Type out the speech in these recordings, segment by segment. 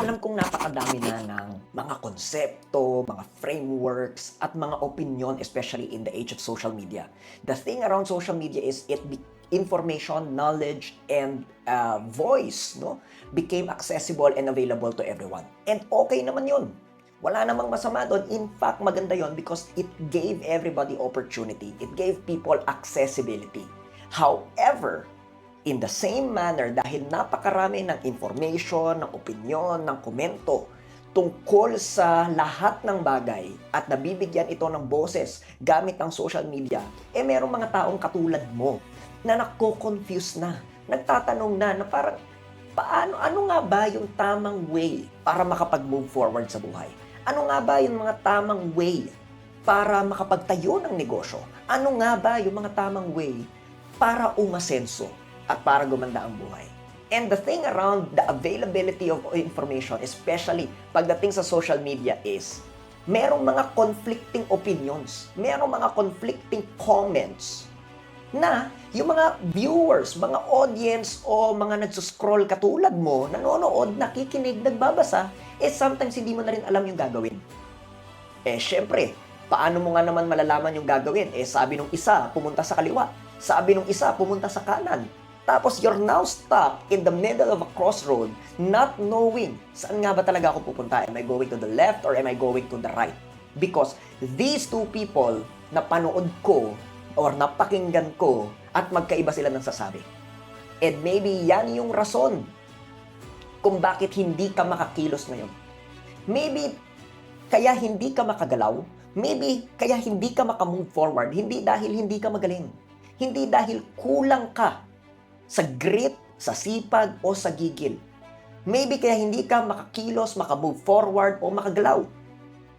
Alam kong napakadami na ng mga konsepto, mga frameworks, at mga opinion, especially in the age of social media. The thing around social media is information, knowledge, and voice no, became accessible and available to everyone. And okay naman yun. Wala namang masama doon. In fact, maganda yon because it gave everybody opportunity. It gave people accessibility. However, in the same manner, dahil napakarami ng information, ng opinion, ng komento tungkol sa lahat ng bagay at nabibigyan ito ng boses gamit ang social media, merong mga taong katulad mo na nagko-confuse na, nagtatanong na parang, ano nga ba yung tamang way para makapag-move forward sa buhay? Ano nga ba yung mga tamang way para makapagtayo ng negosyo? Ano nga ba yung mga tamang way para umasenso at para gumanda ang buhay? And the thing around the availability of information, especially pagdating sa social media is, merong mga conflicting opinions, merong mga conflicting comments na yung mga viewers, mga audience o mga nagsuscroll katulad mo, nanonood, nakikinig, nagbabasa, sometimes hindi mo na rin alam yung gagawin. Syempre, paano mo nga naman malalaman yung gagawin? Sabi nung isa, pumunta sa kaliwa. Sabi nung isa, pumunta sa kanan. Tapos you're now stuck in the middle of a crossroad, not knowing saan nga ba talaga ako pupunta. Am I going to the left or am I going to the right? Because these two people na panood ko or napakinggan ko at magkaiba sila ng sasabi. And maybe yan yung rason kung bakit hindi ka makakilos ngayon. Maybe kaya hindi ka makagalaw, maybe kaya hindi ka makamove forward, hindi dahil hindi ka magaling. Hindi dahil kulang ka sa grit, sa sipag, o sa gigil. Maybe kaya hindi ka makakilos, makamove forward, o makagalaw.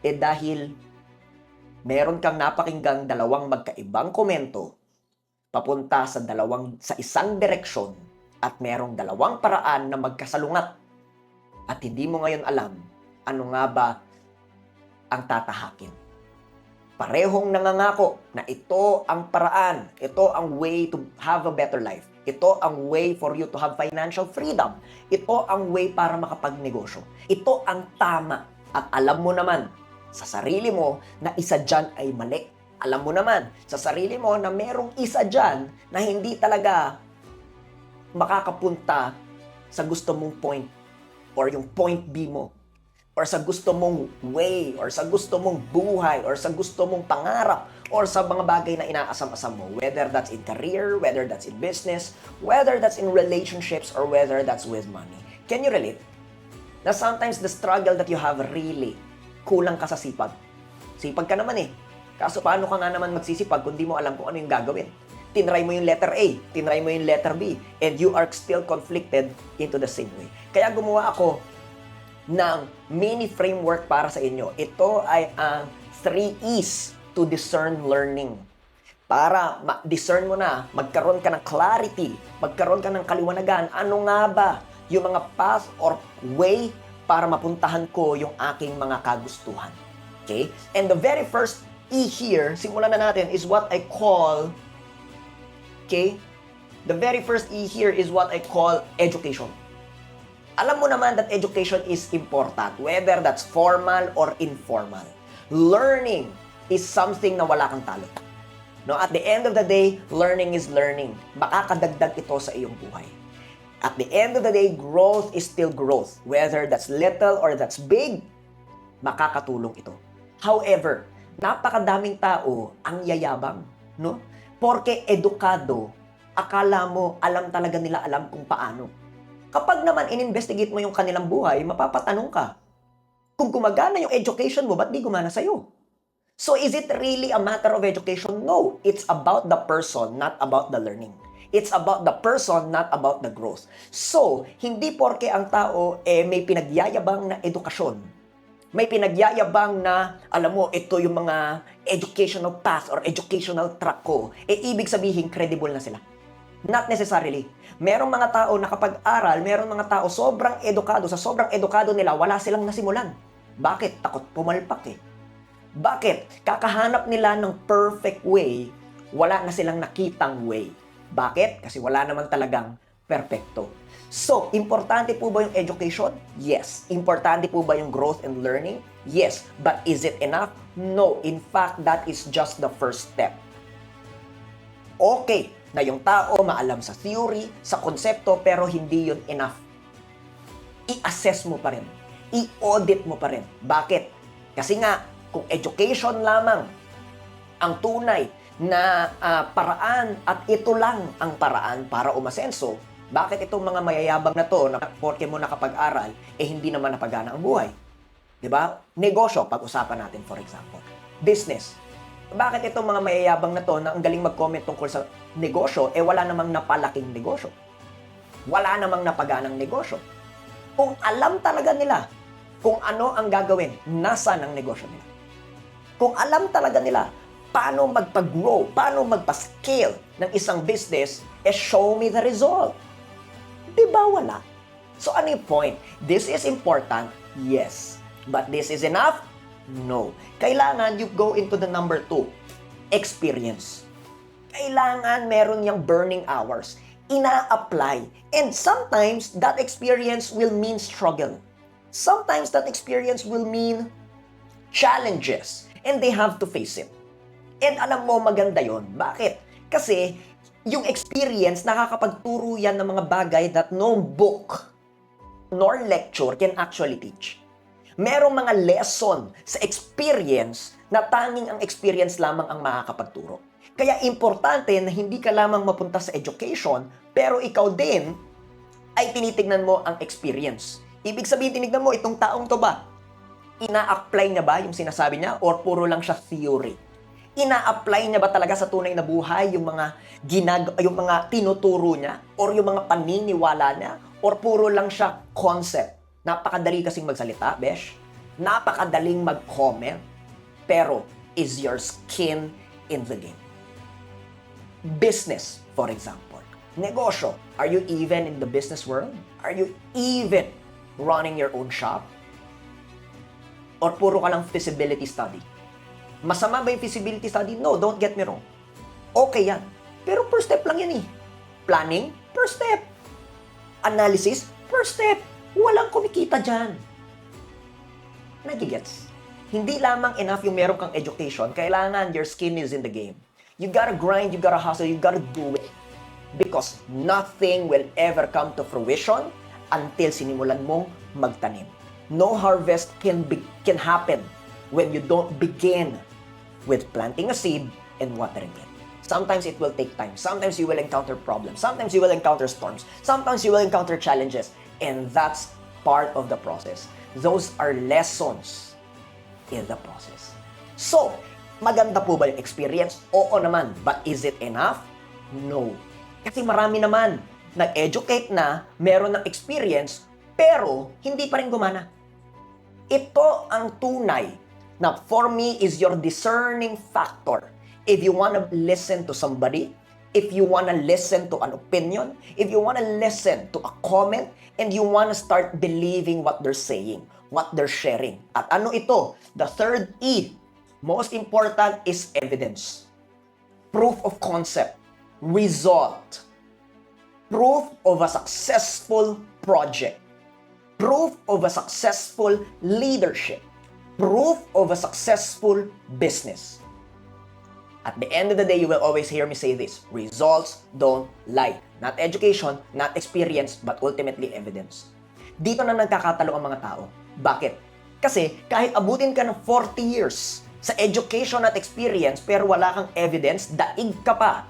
Dahil meron kang napakinggang dalawang magkaibang komento papunta sa isang direksyon at merong dalawang paraan na magkasalungat at hindi mo ngayon alam ano nga ba ang tatahakin. Parehong nangangako na ito ang paraan, ito ang way to have a better life. Ito ang way for you to have financial freedom. Ito ang way para makapagnegosyo. Ito ang tama. At alam mo naman sa sarili mo na isa dyan ay mali. Alam mo naman sa sarili mo na merong isa dyan na hindi talaga makakapunta sa gusto mong point or yung point B mo or sa gusto mong way or sa gusto mong buhay or sa gusto mong pangarap or sa mga bagay na inaasam-asam mo, whether that's in career, whether that's in business, whether that's in relationships, or whether that's with money. Can you relate? Na sometimes the struggle that you have really kulang ka sa sipag. Sipag ka naman Kaso paano ka nga naman magsisipag kung di mo alam kung ano yung gagawin? Tinry mo yung letter A, tinry mo yung letter B, and you are still conflicted into the same way. Kaya gumawa ako ng mini framework para sa inyo. Ito ay ang 3 E's to discern learning. Para ma-discern mo na, magkaroon ka ng clarity, magkaroon ka ng kaliwanagan, ano nga ba yung mga path or way para mapuntahan ko yung aking mga kagustuhan. Okay? And the very first E here, simulan na natin, is what I call, okay? The very first E here is what I call education. Alam mo naman that education is important, whether that's formal or informal. Learning is something na wala kang talo. No, at the end of the day, learning is learning. Makakadagdag ito sa iyong buhay. At the end of the day, growth is still growth. Whether that's little or that's big, makakatulong ito. However, napakadaming tao ang yayabang, no? Porque edukado, akala mo alam talaga nila alam kung paano. Kapag naman in-investigate mo yung kanilang buhay, mapapatanong ka, kung gumagana yung education mo, ba't di gumana sa'yo? So is it really a matter of education? No, it's about the person, not about the learning. It's about the person, not about the growth. So, hindi porke ang tao may pinagyayabang na edukasyon, may pinagyayabang na, alam mo, ito yung mga educational path or educational track ko, ibig sabihin credible na sila. Not necessarily. Merong mga tao na kapag aral, merong mga tao sobrang edukado, sa sobrang edukado nila, wala silang nasimulan. Bakit? Takot pumalpak Bakit? Kakahanap nila ng perfect way, wala na silang nakitang way. Bakit? Kasi wala naman talagang perpekto. So, importante po ba yung education? Yes. Importante po ba yung growth and learning? Yes. But is it enough? No. In fact, that is just the first step. Okay na yung tao maalam sa theory, sa konsepto, pero hindi yun enough. I-assess mo pa rin. I-audit mo pa rin. Bakit? Kasi nga, kung education lamang ang tunay na paraan at ito lang ang paraan para umasenso, bakit itong mga mayayabang na to, na porke mo nakapag-aral, hindi naman napagana ang buhay? Diba? Negosyo, pag-usapan natin for example. Business. Bakit itong mga mayayabang na to na ang galing mag-comment tungkol sa negosyo, wala namang napalaking negosyo? Wala namang napaganang negosyo? Kung alam talaga nila kung ano ang gagawin, nasa ng negosyo nila. Kung alam talaga nila paano magpag-grow, paano magpa-scale ng isang business, show me the result. Diba wala? So ano yung point? This is important? Yes. But this is enough? No. Kailangan you go into the number 2, experience. Kailangan meron yung burning hours. Ina-apply. And sometimes, that experience will mean struggle. Sometimes, that experience will mean challenges. And they have to face it. And alam mo, maganda yon. Bakit? Kasi, yung experience, nakakapagturo yan ng mga bagay that no book nor lecture can actually teach. Merong mga lesson sa experience na tanging ang experience lamang ang makakapagturo. Kaya importante na hindi ka lamang mapunta sa education, pero ikaw din ay tinitignan mo ang experience. Ibig sabihin, tinignan mo, itong taong to ba? Ina-apply niya ba yung sinasabi niya or puro lang siya theory? Ina-apply niya ba talaga sa tunay na buhay yung mga tinuturo niya or yung mga paniniwala niya or puro lang siya concept? Napakadali kasing magsalita, besh. Napakadaling mag-comment. Pero, is your skin in the game? Business, for example. Negosyo. Are you even in the business world? Are you even running your own shop? Or puro ka lang feasibility study? Masama ba yung feasibility study? No, don't get me wrong. Okay yan. Pero per step lang yan eh. Planning, per step. Analysis, per step. Walang kumikita dyan. Nagigets? Hindi lamang enough yung meron kang education, kailangan your skin is in the game. You gotta grind, you gotta hustle, you gotta do it. Because nothing will ever come to fruition until sinimulan mong magtanim. No harvest can happen when you don't begin with planting a seed and watering it. Sometimes it will take time. Sometimes you will encounter problems. Sometimes you will encounter storms. Sometimes you will encounter challenges. And that's part of the process. Those are lessons in the process. So, maganda po ba yung experience? Oo naman. But is it enough? No. Kasi marami naman nag-educate na, meron ng experience, pero hindi pa rin gumana. Ito ang tunay na for me is your discerning factor. If you want to listen to somebody, if you want to listen to an opinion, if you want to listen to a comment, and you want to start believing what they're saying, what they're sharing. At ano ito? The third E, most important is evidence. Proof of concept. Result. Proof of a successful project. Proof of a successful leadership. Proof of a successful business. At the end of the day, you will always hear me say this: results don't lie. Not education, not experience, but ultimately evidence. Dito na nagkakatalo ang mga tao. Bakit? Kasi kahit abutin ka ng 40 years sa education at experience, pero wala kang evidence, daig ka pa.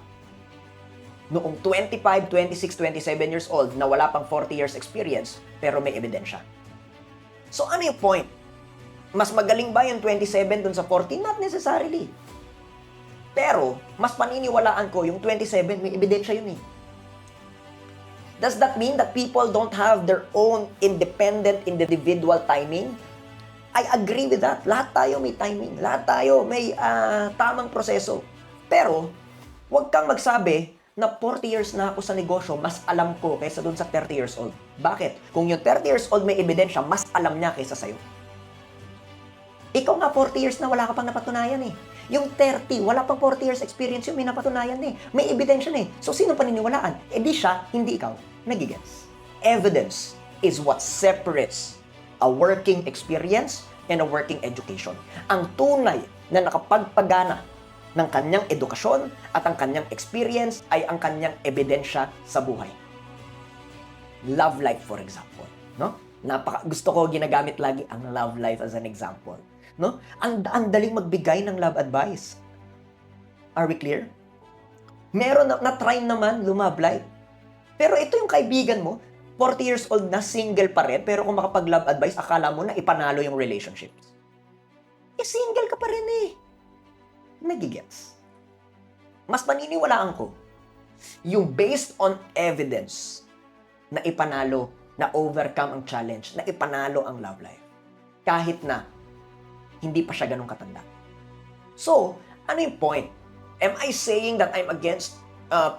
Noong 25, 26, 27 years old na wala pang 40 years experience, pero may ebidensya. So ano yung point? Mas magaling ba yung 27 dun sa 40? Not necessarily. Pero, mas paniniwalaan ko yung 27, may ebidensya yun eh. Does that mean that people don't have their own independent, individual timing? I agree with that. Lahat tayo may timing. Lahat tayo may tamang proseso. Pero, huwag kang magsabi na 40 years na ako sa negosyo, mas alam ko kaysa dun sa 30 years old. Bakit? Kung yung 30 years old may ebidensya, mas alam niya kaysa sa'yo. Ikaw nga 40 years na wala ka pang napatunayan eh. Yung 30, wala pang 40 years experience yung may napatunayan eh. May ebidensya eh. So, sino paniniwalaan? Eh di siya, hindi ikaw. Nagigets? evidence is what separates a working experience and a working education. Ang tunay na nakapagpagana ng kanyang edukasyon at ang kanyang experience ay ang kanyang ebidensya sa buhay. Love life, for example, no? Gusto ko ginagamit lagi ang love life as an example, no? Ang daling magbigay ng love advice. Are we clear? Meron na try naman love life. Pero ito yung kaibigan mo, 40 years old na, single pa rin, pero kung makapag-love advice, akala mo na ipanalo yung relationships. Single ka pa rin eh. Nagigets. Mas paniniwalaan ko, yung based on evidence na ipanalo, na overcome ang challenge, na ipanalo ang love life. Kahit na hindi pa siya ganun katanda. So, ano yung point? Am I saying that I'm against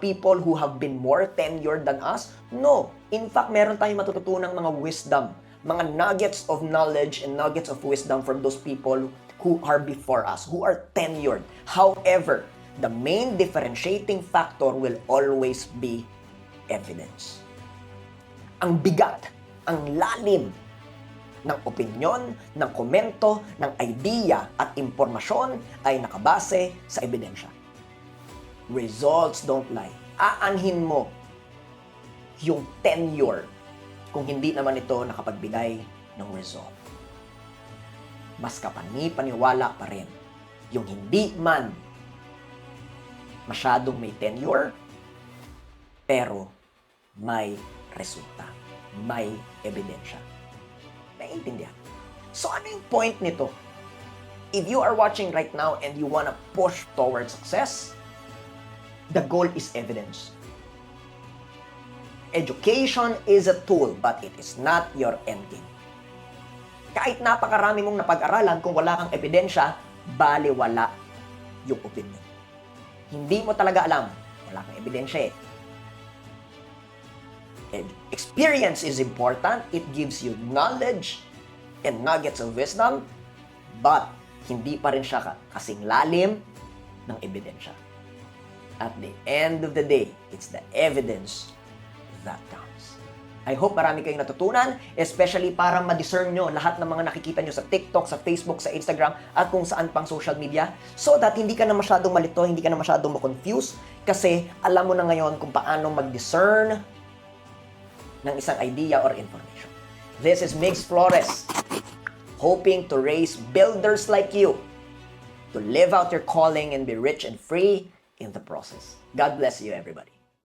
people who have been more tenured than us? No. In fact, meron tayong matututunang mga wisdom, mga nuggets of knowledge and nuggets of wisdom from those people who are before us, who are tenured. However, the main differentiating factor will always be evidence. Ang bigat, ang lalim ng opinyon, ng komento, ng idea at impormasyon ay nakabase sa ebidensya. Results don't lie. Aanhin mo yung tenure kung hindi naman ito nakapagbigay ng result. Mas kapani-paniwala pa rin yung hindi man masyadong may tenure, pero may resulta, may ebidensya. Naiintindihan? So ano yung point nito? If you are watching right now and you wanna push towards success, the goal is evidence. Education is a tool, but it is not your endgame. Kahit napakarami mong napag-aralan, kung wala kang ebidensya, baliwala yung opinion. Hindi mo talaga alam, wala kang ebidensya eh. Experience is important. It gives you knowledge and nuggets of wisdom, but hindi pa rin siya kasing lalim ng ebidensya. At the end of the day, it's the evidence that counts. I hope marami kayong natutunan, especially para ma-discern nyo lahat ng mga nakikita nyo sa TikTok, sa Facebook, sa Instagram, at kung saan pang social media, so that hindi ka na masyadong malito, hindi ka na masyadong ma-confuse, kasi alam mo na ngayon kung paano mag-discern ng isang idea or information. This is Migs Flores, hoping to raise builders like you to live out your calling and be rich and free in the process. God bless you, everybody.